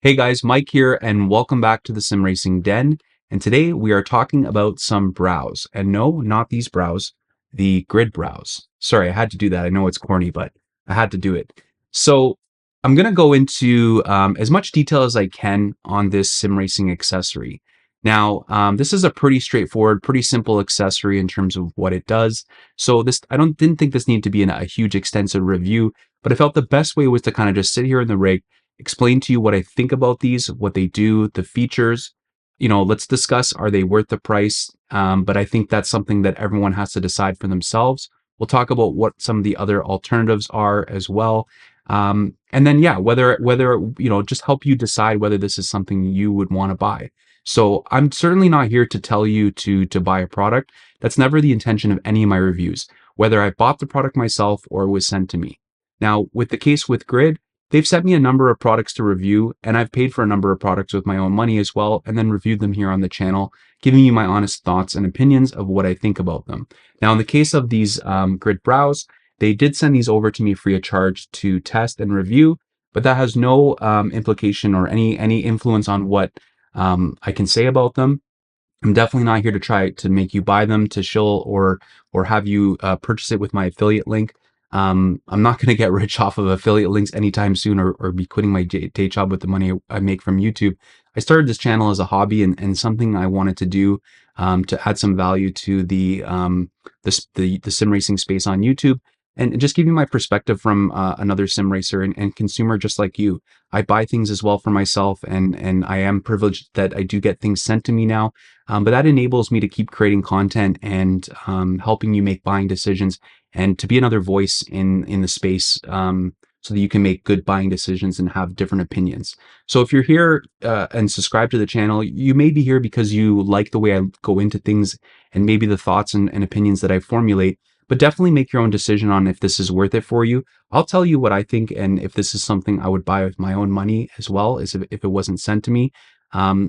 Hey guys, Mike here, and welcome back to the Sim Racing Den. And today we are talking about some brows. And no, not these brows, the grid brows. Sorry, I had to do that. I know it's corny, but I had to do it. So I'm going to go into as much detail as I can on this sim racing accessory. Now, this is a pretty straightforward, pretty simple accessory in terms of what it does. So didn't think this needed to be a huge, extensive review, but I felt the best way was to kind of just sit here in the rig, explain to you what I think about these, what they do, the features. Let's discuss, are they worth the price? But I think that's something that everyone has to decide for themselves. We'll talk about what some of the other alternatives are as well. And then, yeah, just help you decide whether this is something you would want to buy. So I'm certainly not here to tell you to buy a product. That's never the intention of any of my reviews, whether I bought the product myself or it was sent to me. Now, with the case with Grid, they've sent me a number of products to review, and I've paid for a number of products with my own money as well, and then reviewed them here on the channel, giving you my honest thoughts and opinions of what I think about them. Now, in the case of these Grid brows, they did send these over to me free of charge to test and review, but that has no implication or any influence on what I can say about them. I'm definitely not here to try to make you buy them, to shill or have you purchase it with my affiliate link. I'm not going to get rich off of affiliate links anytime soon, or be quitting my day job with the money I make from YouTube. I started this channel as a hobby and something I wanted to do to add some value to the sim racing space on YouTube, and just give you my perspective from another sim racer and consumer just like you. I buy things as well for myself, and I am privileged that I do get things sent to me now. But that enables me to keep creating content and helping you make buying decisions, and to be another voice in the space, so that you can make good buying decisions and have different opinions. So if you're here and subscribe to the channel, you may be here because you like the way I go into things and maybe the thoughts and opinions that I formulate. But definitely make your own decision on if this is worth it for you. I'll tell you what I think, and if this is something I would buy with my own money as well, as if it wasn't sent to me.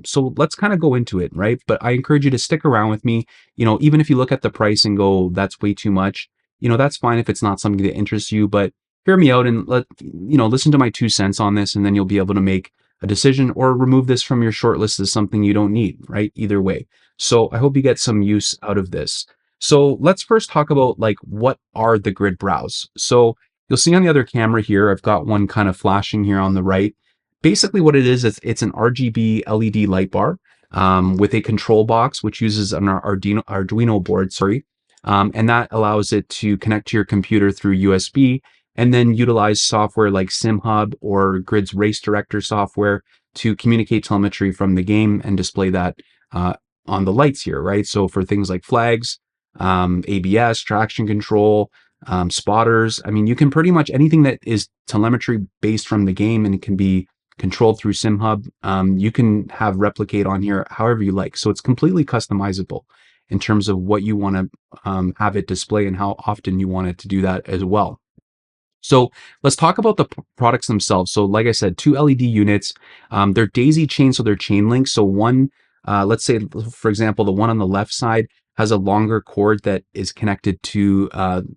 So let's kind of go into it, right? But I encourage you to stick around with me. Even if you look at the price and go, that's way too much, that's fine if it's not something that interests you, but hear me out and listen to my 2 cents on this, and then you'll be able to make a decision or remove this from your short list as something you don't need, right? Either way. So I hope you get some use out of this. So let's first talk about, like, what are the grid brows? So you'll see on the other camera here, I've got one kind of flashing here on the right. Basically what it is, it's an RGB LED light bar with a control box, which uses an Arduino board, sorry. And that allows it to connect to your computer through USB, and then utilize software like SimHub or Grid's Race Director software to communicate telemetry from the game and display that on the lights here, right? So for things like flags, ABS, traction control, spotters, I mean, you can pretty much anything that is telemetry based from the game and it can be controlled through SimHub, you can have replicate on here however you like. So it's completely customizable in terms of what you want to have it display and how often you want it to do that as well. So let's talk about the products themselves. So like I said, 2 LED units. They're daisy chain, so they're chain linked. So one, let's say, for example, the one on the left side has a longer cord that is connected to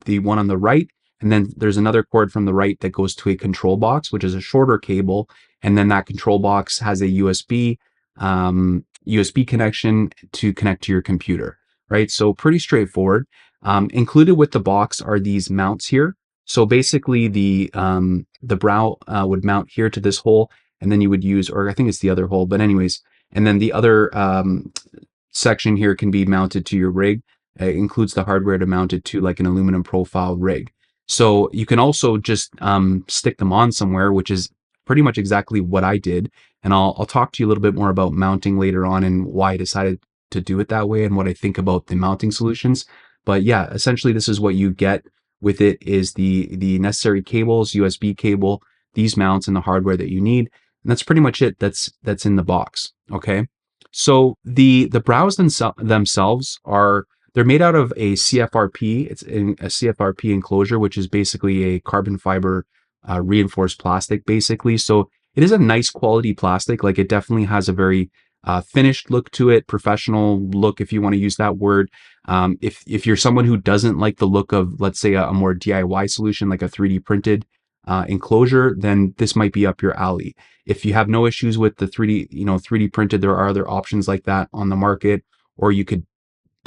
the one on the right. And then there's another cord from the right that goes to a control box, which is a shorter cable. And then that control box has a USB connection to connect to your computer, right? So pretty straightforward. Included with the box are these mounts here. So basically the brow would mount here to this hole, and then you would use, or I think it's the other hole, but anyways, and then the other section here can be mounted to your rig. It includes the hardware to mount it to like an aluminum profile rig. So you can also just stick them on somewhere, which is pretty much exactly what I did. And I'll talk to you a little bit more about mounting later on and why I decided to do it that way and what I think about the mounting solutions. But yeah, essentially this is what you get with it, is the necessary cables, USB cable, these mounts, and the hardware that you need. And that's pretty much it that's in the box. Okay. So the brows themselves they're made out of a CFRP. It's in a CFRP enclosure, which is basically a carbon fiber reinforced plastic, basically. So it is a nice quality plastic. Like, it definitely has a very finished look to it, professional look, if you want to use that word. If you're someone who doesn't like the look of, let's say, a more DIY solution, like a 3D printed enclosure, then this might be up your alley. If you have no issues with the 3D, 3D printed, there are other options like that on the market, or you could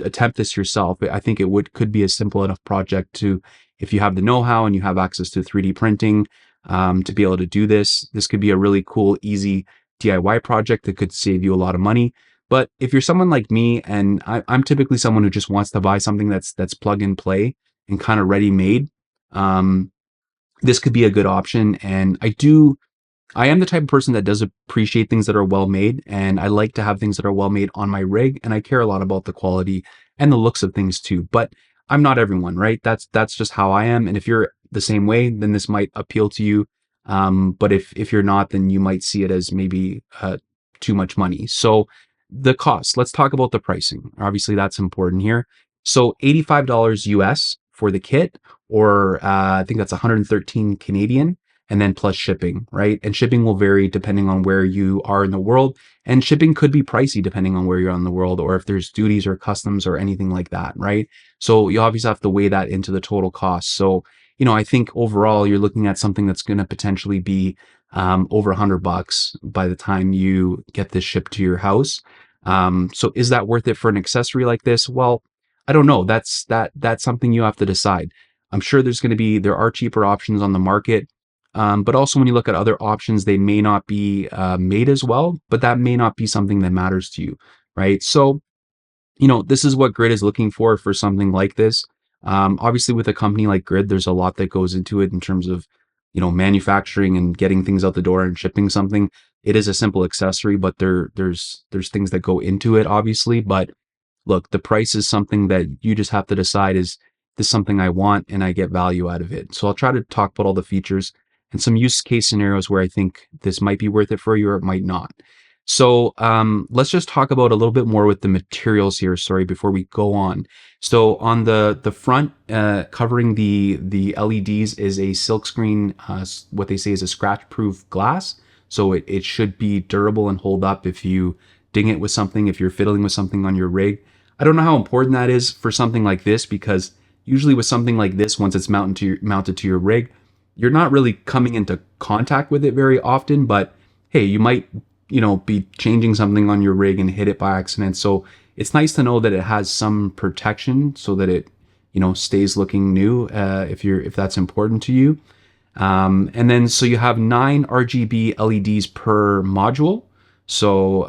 attempt this yourself. I think it could be a simple enough project to, if you have the know-how and you have access to 3D printing, to be able to do this. This could be a really cool, easy DIY project that could save you a lot of money. But if you're someone like me, and I'm typically someone who just wants to buy something that's plug and play and kind of ready made, this could be a good option. And I am the type of person that does appreciate things that are well made, and I like to have things that are well made on my rig, and I care a lot about the quality and the looks of things too. But I'm not everyone, right? That's just how I am. And if you're the same way, then this might appeal to you. But if you're not, then you might see it as maybe too much money. So the cost. Let's talk about the pricing. Obviously, that's important here. So $85 US for the kit, or I think that's 113 Canadian, and then plus shipping, right? And shipping will vary depending on where you are in the world. And shipping could be pricey depending on where you're in the world, or if there's duties or customs or anything like that, right? So you obviously have to weigh that into the total cost. So, I think overall you're looking at something that's going to potentially be over $100 by the time you get this shipped to your house. So is that worth it for an accessory like this? Well, I don't know. That's something you have to decide. I'm sure there are cheaper options on the market. But also when you look at other options, they may not be made as well, but that may not be something that matters to you, right? So, this is what Grid is looking for something like this. Obviously with a company like Grid, there's a lot that goes into it in terms of, manufacturing and getting things out the door and shipping something. It is a simple accessory, but there's things that go into it, obviously. But look, the price is something that you just have to decide, is this something I want and I get value out of it? So I'll try to talk about all the features and some use case scenarios where I think this might be worth it for you or it might not. So let's just talk about a little bit more with the materials here, sorry, before we go on. So on the front, covering the LEDs is a silkscreen, what they say is a scratch-proof glass. So it should be durable and hold up if you ding it with something, if you're fiddling with something on your rig. I don't know how important that is for something like this, because usually with something like this, once it's mounted to your rig, you're not really coming into contact with it very often. But hey, you might, be changing something on your rig and hit it by accident. So it's nice to know that it has some protection so that it, stays looking new, if that's important to you. And then, so you have 9 RGB LEDs per module. So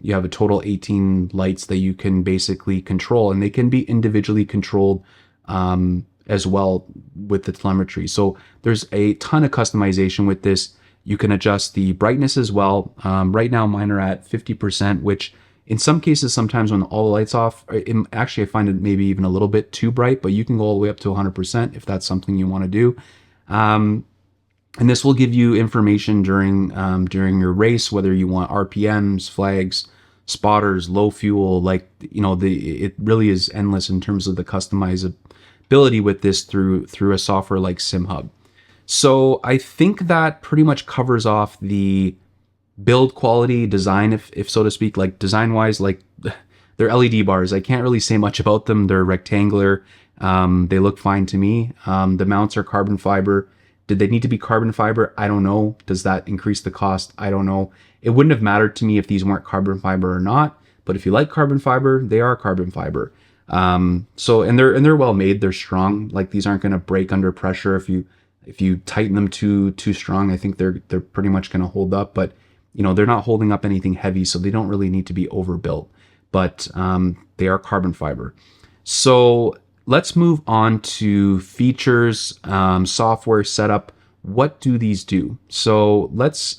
you have a total 18 lights that you can basically control, and they can be individually controlled as well with the telemetry. So there's a ton of customization with this. You can adjust the brightness as well. Right now mine are at 50%, which in some cases, sometimes when all the lights off, actually I find it maybe even a little bit too bright, but you can go all the way up to 100% if that's something you want to do. And this will give you information during your race, whether you want RPMs, flags, spotters, low fuel. Like, it really is endless in terms of the customizability with this through a software like SimHub. So I think that pretty much covers off the build quality, design, if so to speak. Like design wise, like they're LED bars. I can't really say much about them. They're rectangular. They look fine to me. The mounts are carbon fiber. Did they need to be carbon fiber? I don't know. Does that increase the cost? I don't know. It wouldn't have mattered to me if these weren't carbon fiber or not. But if you like carbon fiber, they are carbon fiber. So and they're well made. They're strong. Like these aren't going to break under pressure if you tighten them too strong. I think they're pretty much going to hold up. But they're not holding up anything heavy, so they don't really need to be overbuilt. But they are carbon fiber. So let's move on to features, software setup. What do these do? So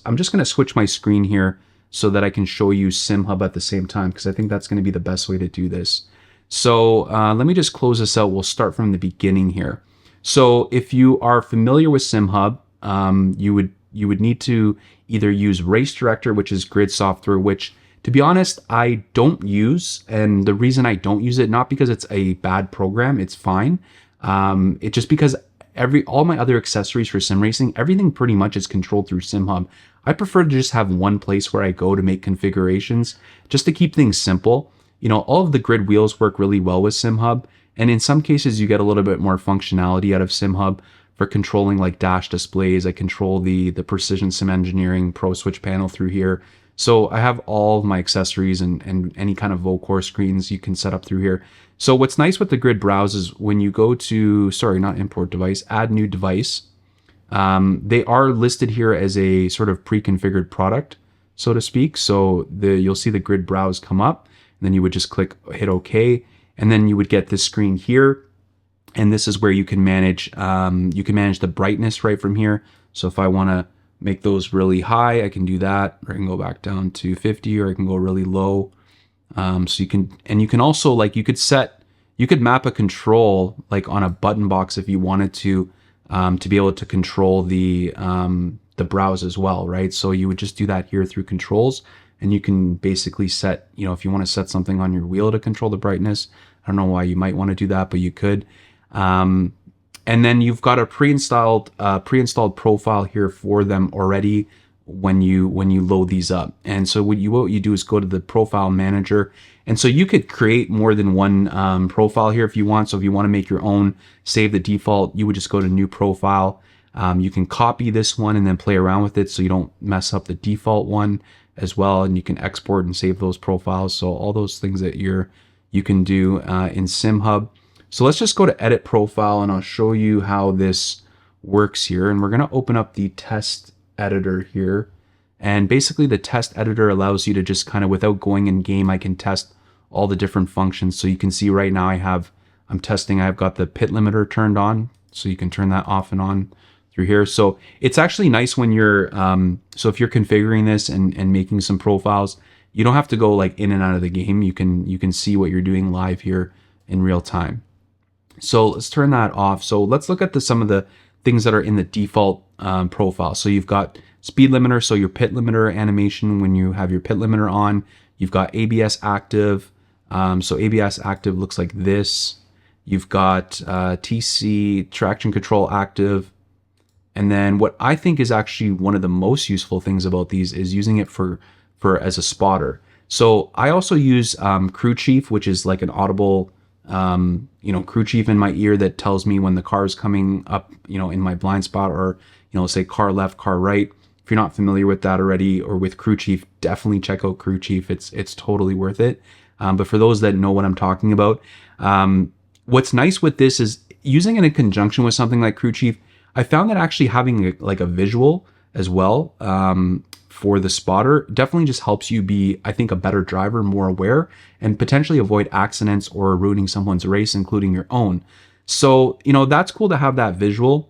I'm just going to switch my screen here so that I can show you SimHub at the same time, because I think that's going to be the best way to do this. So let me just close this out. We'll start from the beginning here. So if you are familiar with SimHub, you would need to either use Race Director, which is Grid software, which, to be honest, I don't use. And the reason I don't use it, not because it's a bad program, it's fine. It's just because all my other accessories for sim racing, everything pretty much is controlled through SimHub. I prefer to just have one place where I go to make configurations, just to keep things simple. All of the Grid wheels work really well with SimHub. And in some cases, you get a little bit more functionality out of SimHub. for controlling like dash displays. I control the Precision Sim Engineering Pro Switch panel through here. So I have all of my accessories and any kind of Vocore screens you can set up through here. So what's nice with the grid browse is when you go to, sorry, not import device, add new device, they are listed here as a sort of pre-configured product, so to speak. So you'll see the grid browse come up, and then you would just hit OK, and then you would get this screen here. And this is where you can manage the brightness right from here. So if I want to make those really high, I can do that, or I can go back down to 50, or I can go really low. So you can also, like, you could map a control like on a button box if you wanted to be able to control the browse as well, right? So you would just do that here through controls, and you can basically set, if you want to set something on your wheel to control the brightness. I don't know why you might want to do that, but you could. And then you've got a pre-installed profile here for them already when you load these up. And so what you do is go to the profile manager, and so you could create more than one profile here if you want. So if you want to make your own, save the default, you would just go to new profile. You can copy this one and then play around with it so you don't mess up the default one as well, and you can export and save those profiles. So all those things that you can do in SimHub. So let's just go to edit profile, and I'll show you how this works here. And we're going to open up the test editor here. And basically the test editor allows you to just kind of, without going in game, I can test all the different functions. So you can see right now I'm testing, I've got the pit limiter turned on. So you can turn that off and on through here. So it's actually nice when you're, so if you're configuring this and making some profiles, you don't have to go like in and out of the game. You can see what you're doing live here in real time. So let's turn that off. So let's look at some of the things that are in the default profile. So you've got speed limiter, so your pit limiter animation when you have your pit limiter on. You've got ABS active. So ABS active looks like this. You've got TC traction control active. And then what I think is actually one of the most useful things about these is using it for as a spotter. So I also use Crew Chief, which is like an audible crew chief in my ear that tells me when the car is coming up, in my blind spot, or, say car left, car right. If you're not familiar with that already, or with Crew Chief, definitely check out Crew Chief. It's totally worth it. But for those that know what I'm talking about, what's nice with this is using it in conjunction with something like Crew Chief. I found that actually having a visual as well, for the spotter definitely just helps you be, I think, a better driver, more aware, and potentially avoid accidents or ruining someone's race, including your own. So, that's cool to have that visual.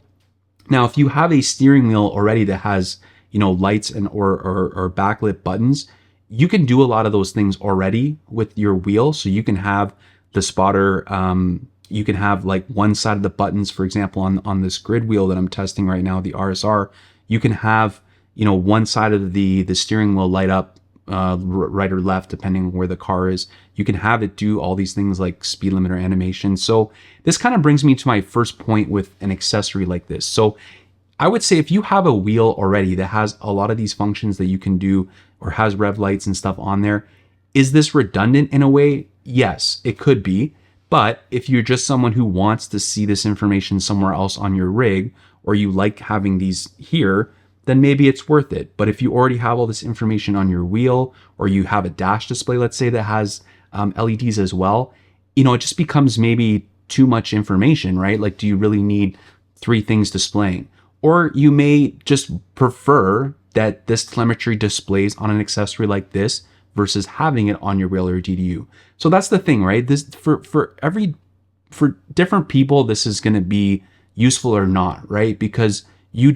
Now, if you have a steering wheel already that has, lights and or backlit buttons, you can do a lot of those things already with your wheel. So you can have the spotter, you can have like one side of the buttons, for example, on this grid wheel that I'm testing right now, the RSR, you can have one side of the steering wheel light up right or left, depending on where the car is. You can have it do all these things like speed limiter animation. So this kind of brings me to my first point with an accessory like this. So I would say if you have a wheel already that has a lot of these functions that you can do, or has rev lights and stuff on there, is this redundant in a way? Yes, it could be. But if you're just someone who wants to see this information somewhere else on your rig, or you like having these here, then maybe it's worth it. But if you already have all this information on your wheel, or you have a dash display, let's say, that has LEDs as well, it just becomes maybe too much information, right? Like, do you really need 3 things displaying? Or you may just prefer that this telemetry displays on an accessory like this versus having it on your wheel or DDU. So that's the thing, right? This for different people, this is going to be useful or not, right? Because you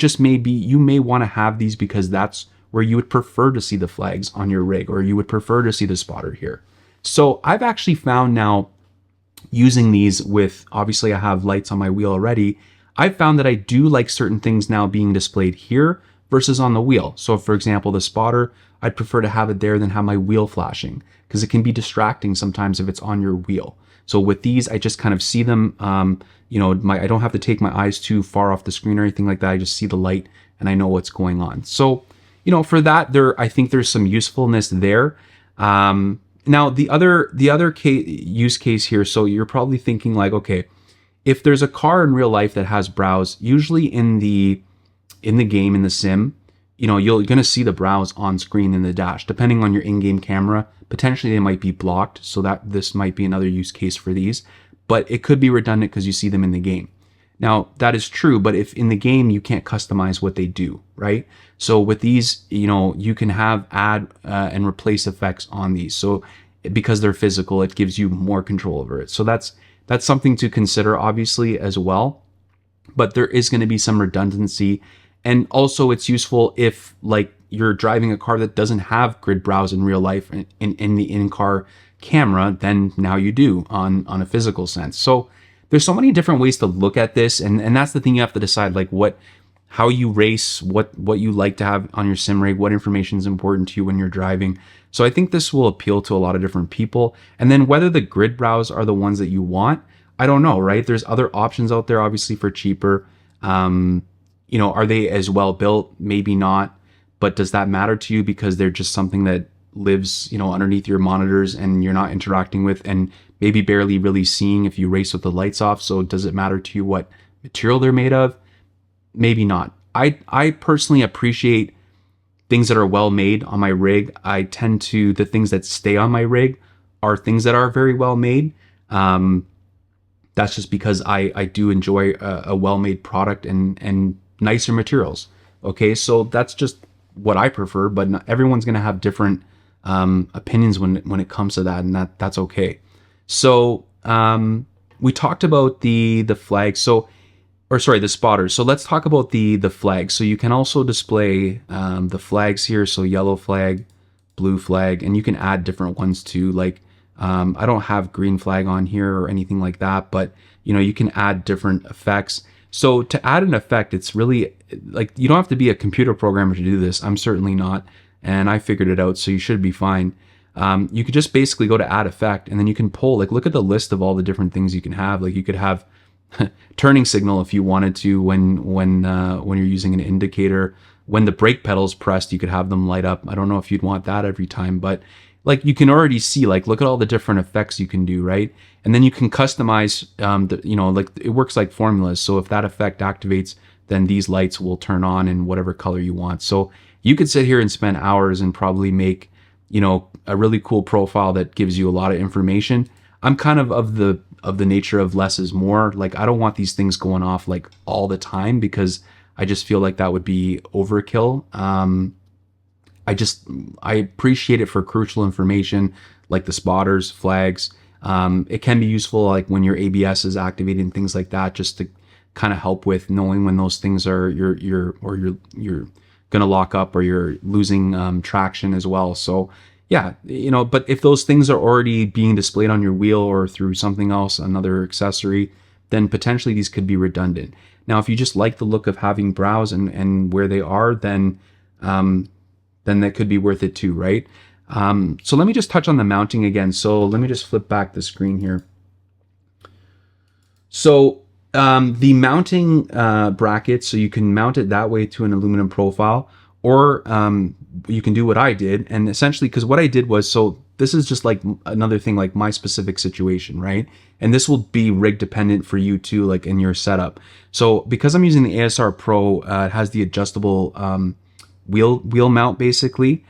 may want to have these because that's where you would prefer to see the flags on your rig, or you would prefer to see the spotter here. So I've actually found now, using these with, obviously I have lights on my wheel already, I've found that I do like certain things now being displayed here versus on the wheel. So for example, the spotter, I'd prefer to have it there than have my wheel flashing, because it can be distracting sometimes if it's on your wheel. So with these, I just kind of see them, I don't have to take my eyes too far off the screen or anything like that. I just see the light and I know what's going on. So, for that, I think there's some usefulness there. Now the other use case here, so you're probably thinking like, okay, if there's a car in real life that has browse, usually in the game, in the sim, you're going to see the browse on screen in the dash. Depending on your in-game camera, potentially they might be blocked, so that this might be another use case for these, but it could be redundant because you see them in the game. Now, that is true, but if in the game you can't customize what they do, right? So with these, you can have add and replace effects on these. So because they're physical, it gives you more control over it. So that's something to consider, obviously, as well. But there is going to be some redundancy. And also it's useful if like you're driving a car that doesn't have grid browse in real life in the in-car camera, then now you do on a physical sense. So there's so many different ways to look at this, and that's the thing you have to decide, like how you race, what you like to have on your sim rig, what information is important to you when you're driving. So I think this will appeal to a lot of different people. And then whether the grid browse are the ones that you want, I don't know, right? There's other options out there, obviously, for cheaper. Are they as well built? Maybe not. But does that matter to you because they're just something that lives, underneath your monitors and you're not interacting with and maybe barely really seeing if you race with the lights off? So does it matter to you what material they're made of? Maybe not. I personally appreciate things that are well made on my rig. The things that stay on my rig are things that are very well made. That's just because I do enjoy a well-made product and nicer materials. Okay, so that's just what I prefer, but everyone's going to have different opinions when it comes to that, and that's okay. So we talked about the flags. The spotters. So let's talk about the flags. So you can also display the flags here. So yellow flag, blue flag, and you can add different ones too. Like I don't have green flag on here or anything like that, but you can add different effects. So to add an effect, it's really like you don't have to be a computer programmer to do this. I'm certainly not, and I figured it out, so you should be fine. You could just basically go to add effect, and then you can pull, like, look at the list of all the different things you can have. Like you could have turning signal if you wanted to when you're using an indicator. When the brake pedal's pressed, you could have them light up. I don't know if you'd want that every time, but like you can already see, like, look at all the different effects you can do, right? And then you can customize, like it works like formulas. So if that effect activates, then these lights will turn on in whatever color you want. So you could sit here and spend hours and probably make, a really cool profile that gives you a lot of information. I'm kind of the nature of less is more. Like I don't want these things going off like all the time because I just feel like that would be overkill. I appreciate it for crucial information like the spotters, flags. It can be useful like when your ABS is activated and things like that, just to kind of help with knowing when those things are you're gonna lock up or you're losing traction as well. So yeah, but if those things are already being displayed on your wheel or through something else, another accessory, then potentially these could be redundant. Now, if you just like the look of having browse and where they are, then that could be worth it too, right? So let me just touch on the mounting again. So let me just flip back the screen here. So the mounting bracket, so you can mount it that way to an aluminum profile, or you can do what I did. And essentially, because what I did was, so this is just like another thing, like my specific situation, right? And this will be rig dependent for you too, like in your setup. So because I'm using the ASR Pro, it has the adjustable wheel mount basically.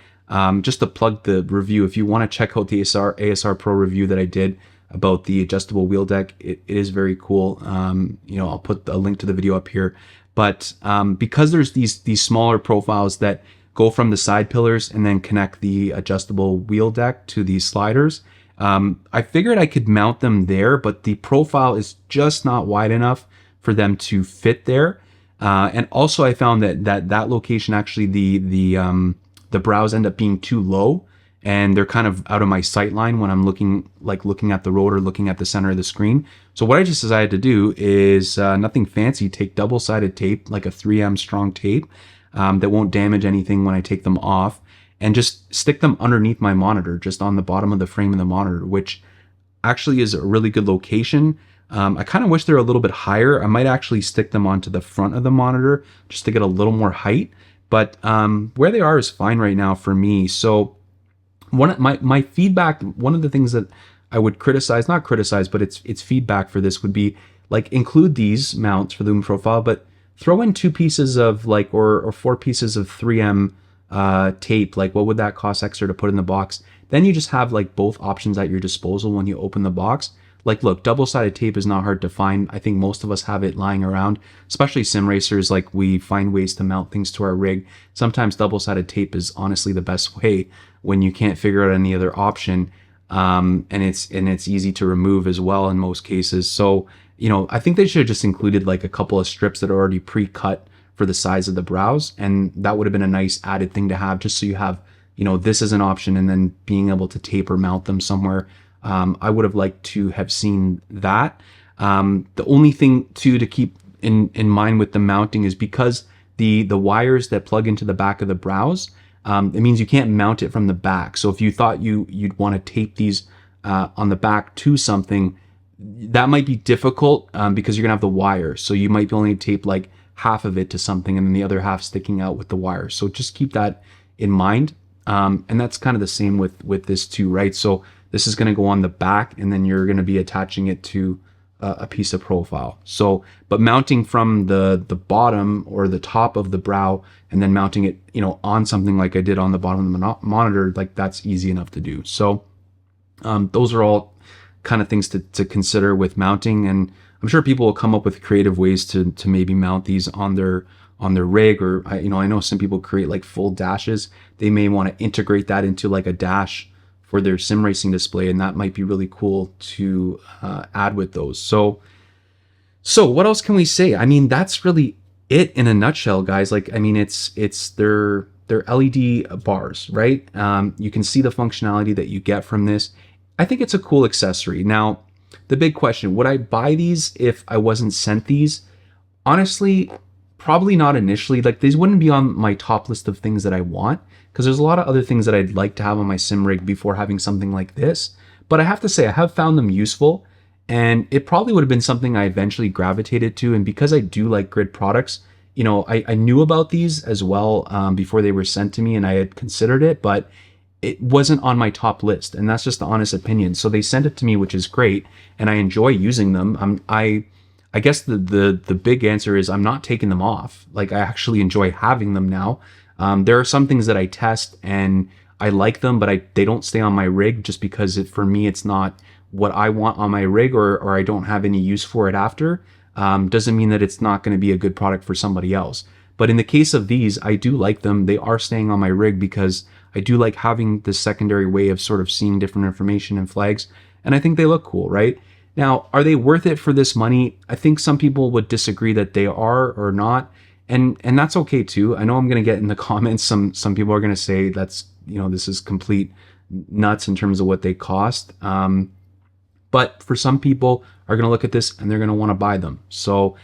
Just to plug the review, if you want to check out the ASR Pro review that I did about the adjustable wheel deck, it is very cool. I'll put a link to the video up here. But because there's these smaller profiles that go from the side pillars and then connect the adjustable wheel deck to these sliders, I figured I could mount them there, but the profile is just not wide enough for them to fit there. And also I found that location, actually the brows end up being too low, and they're kind of out of my sight line when I'm looking at the road or looking at the center of the screen. So what I just decided to do is nothing fancy, take double-sided tape, like a 3M strong tape that won't damage anything when I take them off, and just stick them underneath my monitor, just on the bottom of the frame of the monitor, which actually is a really good location. I kind of wish they're a little bit higher. I might actually stick them onto the front of the monitor just to get a little more height, but where they are is fine right now for me. So my feedback, one of the things that I would not criticize, but it's feedback for this would be, like include these mounts for the lumen profile, but throw in 2 pieces of like, or 4 pieces of 3M tape. Like what would that cost extra to put in the box? Then you just have like both options at your disposal when you open the box. Like, look, double-sided tape is not hard to find. I think most of us have it lying around, especially sim racers. Like, we find ways to mount things to our rig. Sometimes double-sided tape is honestly the best way when you can't figure out any other option. And it's easy to remove as well in most cases. So, I think they should have just included like a couple of strips that are already pre-cut for the size of the brows, and that would have been a nice added thing to have, just so you have, this is an option, and then being able to tape or mount them somewhere. I would have liked to have seen that. The only thing too to keep in mind with the mounting is because the wires that plug into the back of the brows, it means you can't mount it from the back. So if you thought you'd want to tape these on the back to something, that might be difficult because you're gonna have the wire. So you might only tape like half of it to something and then the other half sticking out with the wire. So just keep that in mind. And that's kind of the same with this too, right? So this is going to go on the back, and then you're going to be attaching it to a piece of profile. So, but mounting from the bottom or the top of the brow and then mounting it, on something like I did on the bottom of the monitor, like that's easy enough to do. So those are all kind of things to consider with mounting, and I'm sure people will come up with creative ways to maybe mount these on their rig, or I know some people create like full dashes. They may want to integrate that into like a dash for their sim racing display, and that might be really cool to add with those. So what else can we say? I mean, that's really it in a nutshell, guys. Like, I mean, it's their LED bars, right? You can see the functionality that you get from this. I think it's a cool accessory. Now, the big question, would I buy these if I wasn't sent these? Honestly, probably not initially. Like, these wouldn't be on my top list of things that I want, because there's a lot of other things that I'd like to have on my sim rig before having something like this. But I have to say, I have found them useful, and it probably would have been something I eventually gravitated to. And because I do like grid products, I knew about these as well before they were sent to me, and I had considered it, but it wasn't on my top list, and that's just the honest opinion. So they sent it to me, which is great, and I enjoy using them. I guess the big answer is I'm not taking them off. Like, I actually enjoy having them now. There are some things that I test and I like them, but they don't stay on my rig just because for me, it's not what I want on my rig, or I don't have any use for it after. Doesn't mean that it's not going to be a good product for somebody else. But in the case of these, I do like them. They are staying on my rig because I do like having this secondary way of sort of seeing different information and flags. And I think they look cool, right? Now, are they worth it for this money? I think some people would disagree that they are or not. And that's okay too. I know I'm going to get in the comments, some people are going to say that's, this is complete nuts in terms of what they cost. But for some people are going to look at this and they're going to want to buy them. So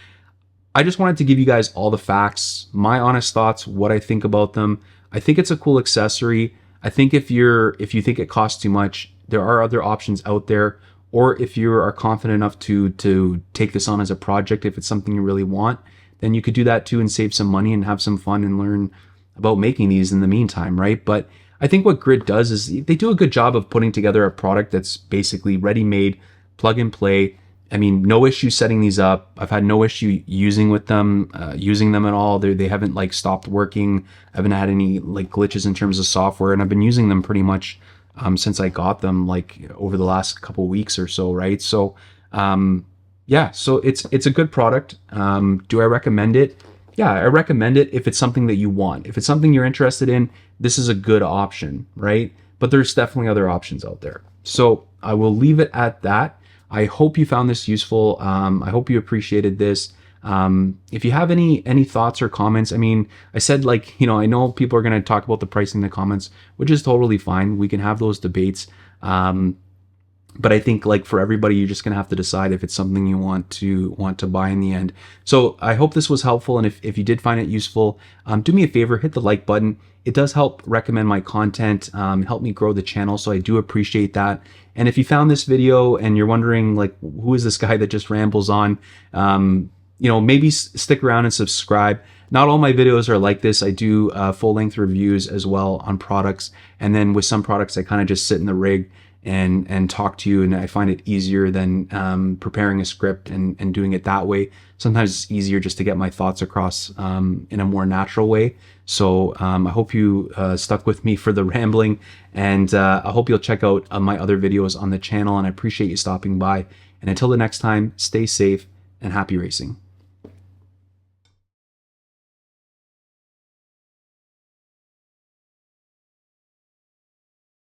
I just wanted to give you guys all the facts, my honest thoughts, what I think about them. I think it's a cool accessory. I think if you think it costs too much, there are other options out there. Or if you are confident enough to take this on as a project, if it's something you really want, then you could do that too and save some money and have some fun and learn about making these in the meantime, right? But I think what Grid does is they do a good job of putting together a product that's basically ready-made, plug and play. I mean, no issue setting these up. I've had no issue using them at all. They haven't like stopped working. I haven't had any like glitches in terms of software, and I've been using them pretty much since I got them, like over the last couple weeks or so, right? So yeah, so it's a good product. Do I recommend it? Yeah, I recommend it if it's something that you want. If it's something you're interested in, this is a good option, right? But there's definitely other options out there. So I will leave it at that. I hope you found this useful. I hope you appreciated this. If you have any thoughts or comments, I mean, I said, like, I know people are going to talk about the pricing in the comments, which is totally fine. We can have those debates. But I think, like, for everybody, you're just going to have to decide if it's something you want to buy in the end. So I hope this was helpful. And if you did find it useful, do me a favor, hit the like button. It does help recommend my content, help me grow the channel. So I do appreciate that. And if you found this video and you're wondering, like, who is this guy that just rambles on, maybe stick around and subscribe. Not all my videos are like this. I do full-length reviews as well on products. And then with some products, I kind of just sit in the rig and talk to you, and I find it easier than preparing a script and doing it that way. Sometimes it's easier just to get my thoughts across in a more natural way. So I hope you stuck with me for the rambling, and I hope you'll check out my other videos on the channel, and I appreciate you stopping by. And until the next time, stay safe and happy racing.